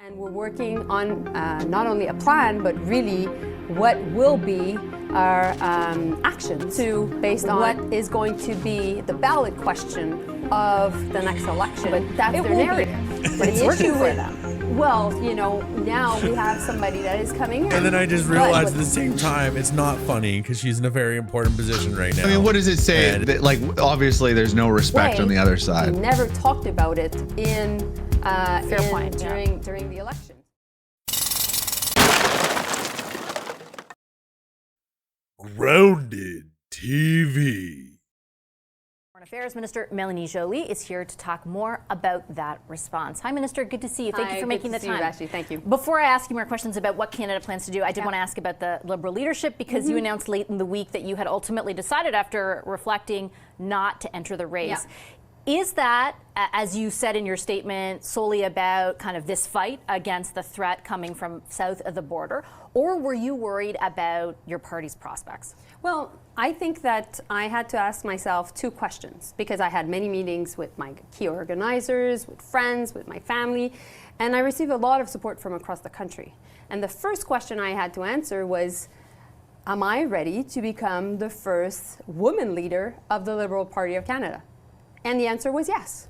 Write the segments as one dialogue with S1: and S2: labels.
S1: And we're working on not only a plan, but really what will be our actions based on what is going to be the ballot question of the next election. But that's their narrative.
S2: But it's working for them.
S1: Well, you know, now we have somebody that is coming in.
S3: And then I just realized at the same time, it's not funny because she's in a very important position right now.
S4: I mean, what does it say? That, like, obviously there's no respect on the other side.
S1: We never talked about it in during the election.
S3: Grounded TV.
S2: Foreign Affairs Minister Melanie Joly is here to talk more about that response. Hi, Minister. Good to see you. Thank you for making the time.
S1: Good to see you, Rashi. Thank you.
S2: Before I ask you more questions about what Canada plans to do, I did want to ask about the Liberal leadership because you announced late in the week that you had ultimately decided after reflecting not to enter the race.
S1: Yeah.
S2: Is that, as you said in your statement, solely about kind of this fight against the threat coming from south of the border, or were you worried about your party's prospects?
S1: Well, I think that I had to ask myself two questions because I had many meetings with my key organizers, with friends, with my family, and I received a lot of support from across the country. And the first question I had to answer was, am I ready to become the first woman leader of the Liberal Party of Canada? And the answer was yes.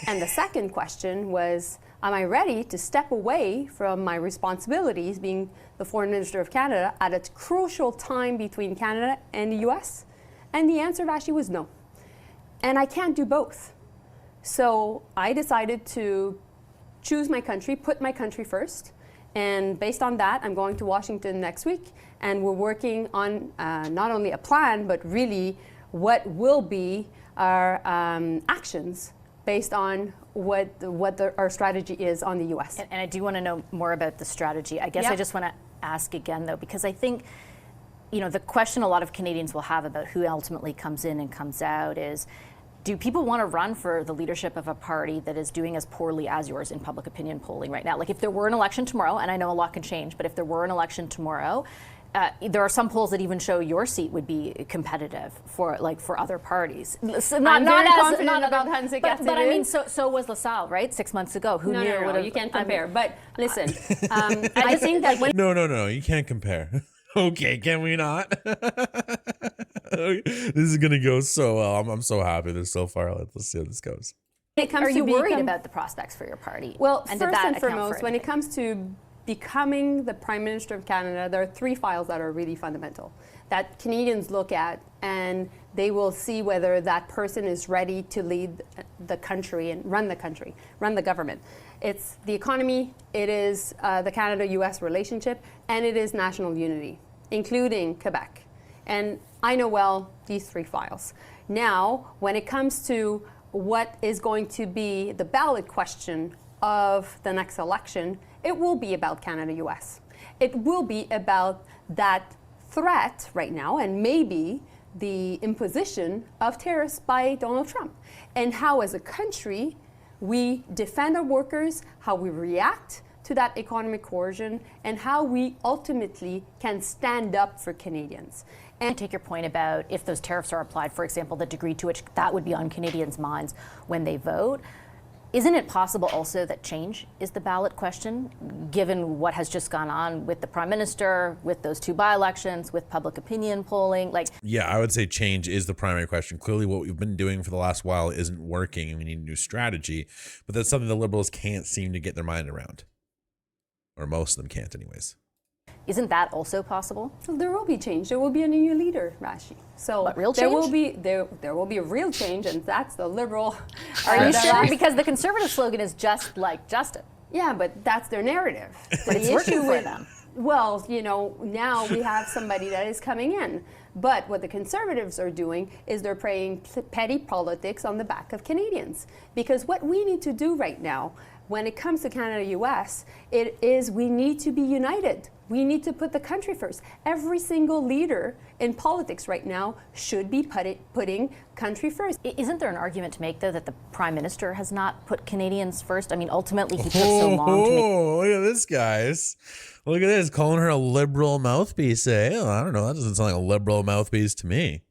S1: And the second question was, am I ready to step away from my responsibilities being the Foreign Minister of Canada at a crucial time between Canada and the US? And the answer actually was no. And I can't do both. So I decided to choose my country, put my country first. And based on that, I'm going to Washington next week. And we're working on not only a plan, but really what will be our actions based on what our strategy is on the U.S.
S2: And I do want to know more about the strategy. I guess I just want to ask again, though, because I think, you know, the question a lot of Canadians will have about who ultimately comes in and comes out is, do people want to run for the leadership of a party that is doing as poorly as yours in public opinion polling right now? Like, if there were an election tomorrow, and I know a lot can change, but if there were an election tomorrow, there are some polls that even show your seat would be competitive for other parties.
S1: So not about Hansik.
S2: But I mean, so was LaSalle, right? 6 months ago. Who knew?
S1: No, you can't compare. But listen, I think that when
S3: No, you can't compare. Okay, can we not? This is gonna go so well. I'm so happy this so far. Let's see how this goes.
S2: Are you worried about the prospects for your party?
S1: Well, first and foremost, when it comes to becoming the Prime Minister of Canada, there are three files that are really fundamental that Canadians look at, and they will see whether that person is ready to lead the country and run the government. It's the economy, it is the Canada-US relationship, and it is national unity, including Quebec. And I know well these three files. Now, when it comes to what is going to be the ballot question of the next election, it will be about Canada-US. It will be about that threat right now and maybe the imposition of tariffs by Donald Trump and how as a country we defend our workers, how we react to that economic coercion, and how we ultimately can stand up for Canadians.
S2: And I take your point about if those tariffs are applied, for example, the degree to which that would be on Canadians' minds when they vote. Isn't it possible also that change is the ballot question, given what has just gone on with the Prime Minister, with those two by-elections, with public opinion polling?
S3: Yeah, I would say change is the primary question. Clearly, what we've been doing for the last while isn't working, and we need a new strategy. But that's something the Liberals can't seem to get their mind around, or most of them can't, anyways.
S2: Isn't that also possible?
S1: Well, there will be change. There will be a new leader, Rashi. So
S2: what, real change?
S1: There will be a real change, and that's the Liberal.
S2: Are you sure? Because the Conservative slogan is just like Justin.
S1: Yeah, but that's their narrative.
S2: But it's working for them.
S1: Well, you know, now we have somebody that is coming in. But what the Conservatives are doing is they're playing petty politics on the back of Canadians. Because what we need to do right now, when it comes to Canada-US, it is we need to be united. We need to put the country first. Every single leader in politics right now should be putting country first.
S2: Isn't there an argument to make, though, that the Prime Minister has not put Canadians first? I mean, ultimately, he took so long to make...
S3: Look at this, guys. Look at this, calling her a liberal mouthpiece. I don't know, that doesn't sound like a liberal mouthpiece to me.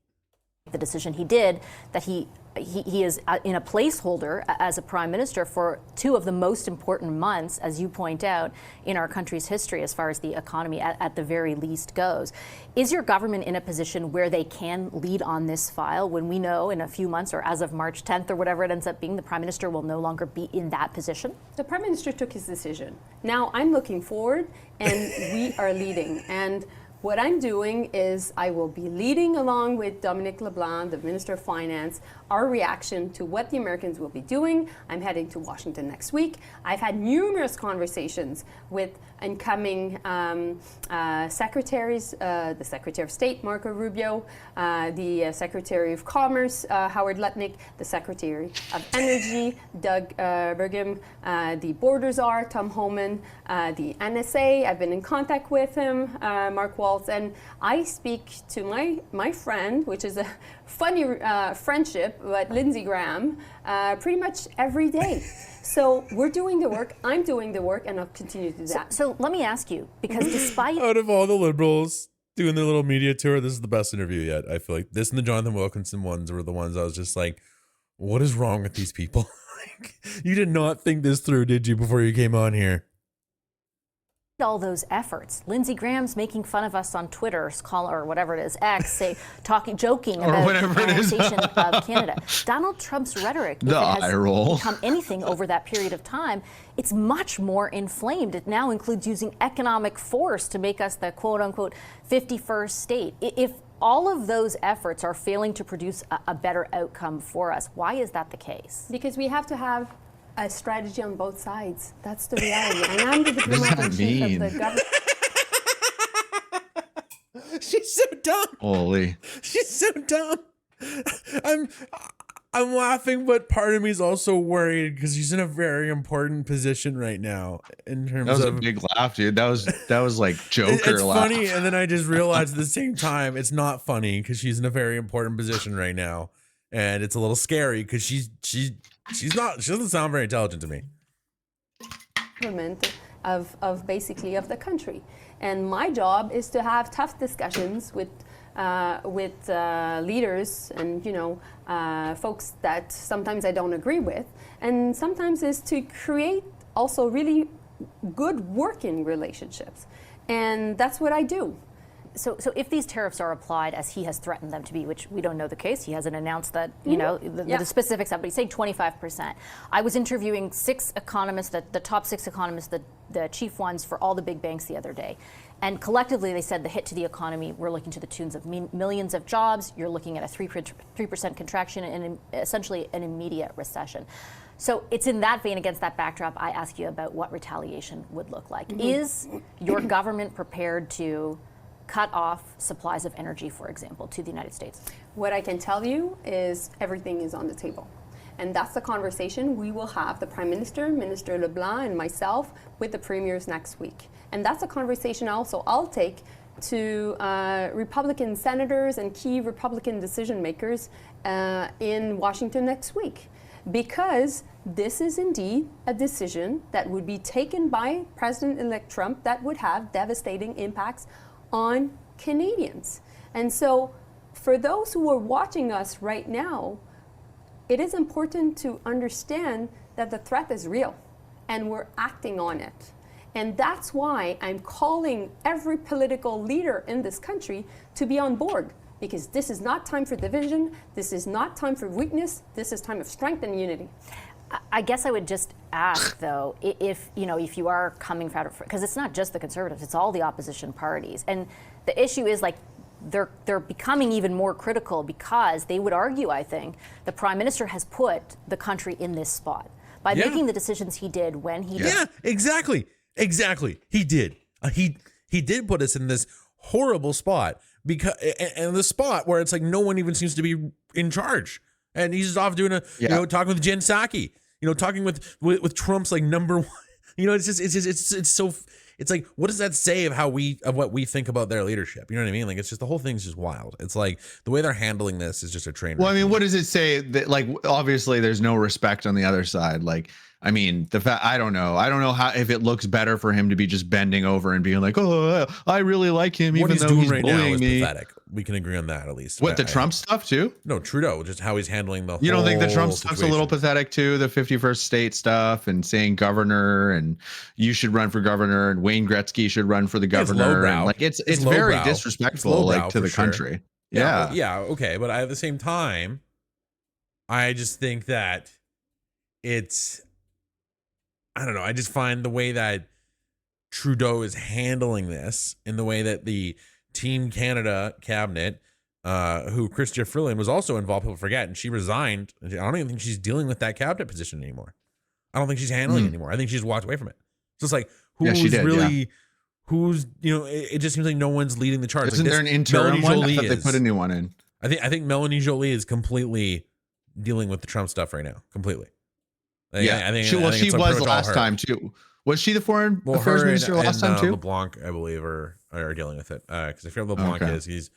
S2: the decision he did, that he is in a placeholder as a prime minister for two of the most important months, as you point out, in our country's history as far as the economy at the very least goes. Is your government in a position where they can lead on this file when we know in a few months, or as of March 10th or whatever it ends up being, the prime minister will no longer be in that position?
S1: The prime minister took his decision. Now I'm looking forward, and we are leading. And what I'm doing is I will be leading along with Dominic LeBlanc, the Minister of Finance, our reaction to what the Americans will be doing. I'm heading to Washington next week. I've had numerous conversations with incoming secretaries, the Secretary of State, Marco Rubio, the Secretary of Commerce, Howard Lutnick, the Secretary of Energy, Doug Burgum, the Border Czar, Tom Homan, the NSA. I've been in contact with him, Mark Waltz, and I speak to my friend, which is a funny friendship, but Lindsey Graham, pretty much every day. So we're doing the work, I'm doing the work, and I'll continue to do that.
S2: So let me ask you, because despite...
S3: Out of all the Liberals doing their little media tour, this is the best interview yet. I feel like this and the Jonathan Wilkinson ones were the ones I was just like, what is wrong with these people? Like, you did not think this through, did you, before you came on here?
S2: All those efforts. Lindsey Graham's making fun of us on Twitter, or whatever it is, X, joking about the annexation of Canada. Donald Trump's rhetoric, if it has become anything over that period of time, it's much more inflamed. It now includes using economic force to make us the quote-unquote 51st state. If all of those efforts are failing to produce a better outcome for us, why is that the case?
S1: Because we have to have a strategy on both sides. That's the reality. And I'm the diplomatic chief of the government.
S3: She's so dumb.
S4: Holy.
S3: She's so dumb. I'm laughing, but part of me is also worried because she's in a very important position right now in terms of.
S4: That was a big laugh, dude. That was like Joker
S3: it's
S4: laugh.
S3: Funny, and then I just realized at the same time it's not funny because she's in a very important position right now, and it's a little scary because she doesn't sound very intelligent to me.
S1: Government of basically of the country, and my job is to have tough discussions with leaders and folks that sometimes I don't agree with, and sometimes is to create also really good working relationships, and that's what I do.
S2: So if these tariffs are applied as he has threatened them to be, which we don't know the case, he hasn't announced that, the specifics of it, but he's saying 25%. I was interviewing 6 economists, the top 6 economists, the chief ones for all the big banks the other day. And collectively, they said the hit to the economy, we're looking to the tunes of millions of jobs. You're looking at a 3% contraction and essentially an immediate recession. So it's in that vein, against that backdrop, I ask you about what retaliation would look like. Is your government prepared to cut off supplies of energy, for example, to the United States?
S1: What I can tell you is everything is on the table. And that's the conversation we will have, the Prime Minister, Minister LeBlanc, and myself, with the premiers next week. And that's a conversation also I'll take to Republican senators and key Republican decision makers in Washington next week. Because this is indeed a decision that would be taken by President-elect Trump that would have devastating impacts on Canadians. And so for those who are watching us right now, it is important to understand that the threat is real and we're acting on it. And that's why I'm calling every political leader in this country to be on board, because this is not time for division, this is not time for weakness, this is time of strength and unity.
S2: I guess I would just ask, though, if you are coming from, because it's not just the Conservatives, it's all the opposition parties, and the issue is like they're becoming even more critical because they would argue, I think, the Prime Minister has put the country in this spot by making the decisions he did when he did.
S3: Yeah, exactly. He did. He did put us in this horrible spot, because and the spot where it's like no one even seems to be in charge. And he's just off doing talking with Jen Psaki, talking with Trump's like number one. It's like, what does that say of what we think about their leadership? You know what I mean? Like, it's just, the whole thing's just wild. It's like the way they're handling this is just a train wreck.
S4: Well, I mean, what does it say that, like, obviously there's no respect on the other side. Like, I mean, I don't know how, if it looks better for him to be just bending over and being like, oh, I really like him,
S3: what
S4: even
S3: he's
S4: though
S3: doing
S4: he's
S3: right now
S4: bullying
S3: is
S4: me.
S3: pathetic. we can agree on that at least.
S4: What, the Trump stuff too?
S3: No, Trudeau, just how he's handling the
S4: You don't think the
S3: whole
S4: Trump stuff's a little
S3: situation.
S4: pathetic too? The 51st state stuff and saying governor and you should run for governor and Wayne Gretzky should run for the governor.
S3: lowbrow.
S4: And like it's
S3: It's
S4: very
S3: lowbrow.
S4: disrespectful
S3: It's lowbrow
S4: like to
S3: for
S4: the
S3: sure.
S4: country. Yeah.
S3: Yeah, okay. But at the same time, I just think that it's, I don't know. I just find the way that Trudeau is handling this in the way that the Team Canada cabinet, who Chrystia Freeland was also involved, people forget, and she resigned. I don't even think she's dealing with that cabinet position anymore. I don't think she's handling it anymore. I think she just walked away from it. So it's like, who's who's, it just seems like no one's leading the charge.
S4: Isn't
S3: like
S4: there an interim
S3: Melanie
S4: one? I
S3: Joly
S4: thought they put a new one in.
S3: I think Melanie Joly is completely dealing with the Trump stuff right now. Completely. I think
S4: she was last time too. Was she the foreign affairs minister last time too?
S3: LeBlanc, I believe, are dealing with it because I feel LeBlanc is he's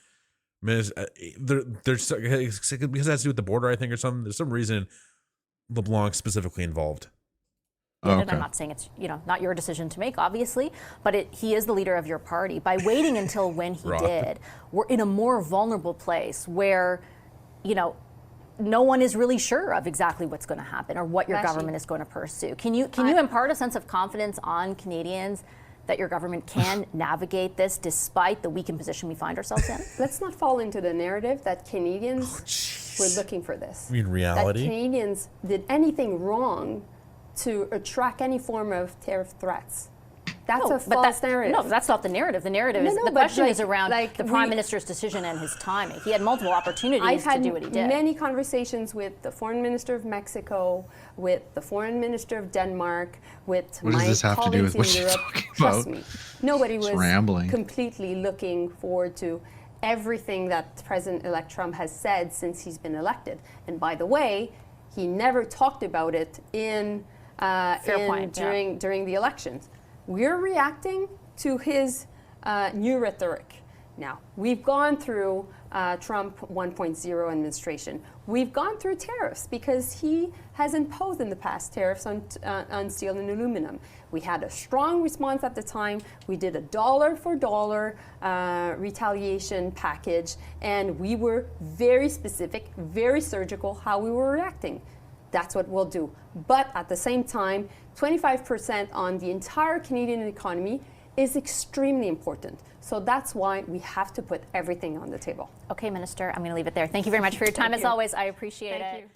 S3: there's because it has to do with the border, I think, or something. There's some reason LeBlanc specifically involved.
S2: Yeah, and I'm not saying it's not your decision to make, obviously, but he is the leader of your party. By waiting until when he did, we're in a more vulnerable place where, no one is really sure of exactly what's going to happen or what your government is going to pursue. Can you impart a sense of confidence on Canadians that your government can navigate this despite the weakened position we find ourselves in?
S1: Let's not fall into the narrative that Canadians were looking for this.
S3: In reality?
S1: That Canadians did anything wrong to attract any form of tariff threats. That's a false narrative.
S2: No, that's not the narrative. The narrative is the question is around the Prime Minister's decision and his timing. He had multiple opportunities to do what he did.
S1: I've had many conversations with the Foreign Minister of Mexico, with the Foreign Minister of Denmark, with
S4: what does this have to do with what you're talking about?
S1: Trust me, nobody was
S4: rambling.
S1: Completely looking forward to everything that President-elect Trump has said since he's been elected. And by the way, he never talked about it during the elections. We're reacting to his new rhetoric. Now, we've gone through Trump 1.0 administration. We've gone through tariffs because he has imposed in the past tariffs on steel and aluminum. We had a strong response at the time. We did a dollar for dollar retaliation package, and we were very specific, very surgical how we were reacting. That's what we'll do. But at the same time, 25% on the entire Canadian economy is extremely important. So that's why we have to put everything on the table.
S2: Okay, Minister, I'm going to leave it there. Thank you very much for your time. As always, I appreciate it.